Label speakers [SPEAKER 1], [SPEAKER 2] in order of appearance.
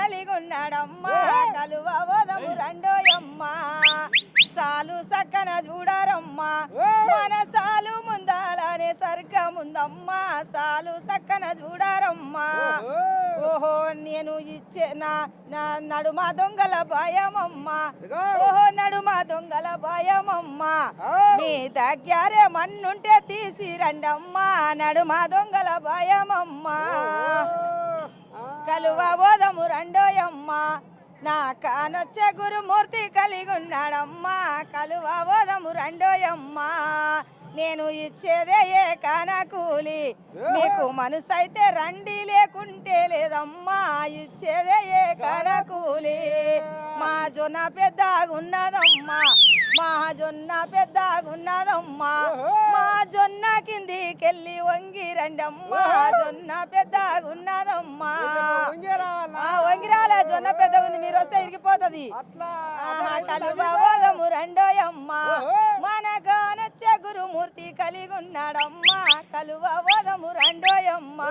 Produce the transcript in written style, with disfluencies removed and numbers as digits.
[SPEAKER 1] కలిగి ఉన్నాడమ్మా కలువ ఓదము రండోయమ్మా సాలు సక్కన చూడరమ్మా మన సాలు ముందాలనే స్వర్గముందమ్మా సాలు సక్కన చూడరమ్మా ఓహో నేను ఇచ్చే నా నడుమ దొంగల భయమమ్మా ఓహో నడుమ దొంగల భయమమ్మా మీ దగ్గరే మన్నుంటే తీసి రండమ్మా నడుమ దొంగల భయమమ్మా కలువ ఓదము రండోయమ్మా నా కానొచ్చే గురుమూర్తి కలిగి ఉన్నాడమ్మా కలువ ఓదము రండోయమ్మా నేను ఇచ్చేదే ఏ కానకూలి మీకు మనసైతే రండి లేకుంటే లేదమ్మా ఇచ్చేదే ఏ కానకూలి మా జొన్న పెద్దగున్నదమ్మా మా జొన్న పెద్దగున్నదమ్మా మా జొన్న కిందికెళ్ళి వంగి రండమ్మా జొన్న పెద్దగున్నదమ్మా వంగిరాల జొన్న పెద్దగా ఉంది మీరు వస్తే ఇరిగిపోతుంది కలువ ఓదము రండోయమ్మా మనగా నచ్చే గురుమూర్తి కలిగి ఉన్నాడమ్మా కలువ ఓదము రండోయమ్మా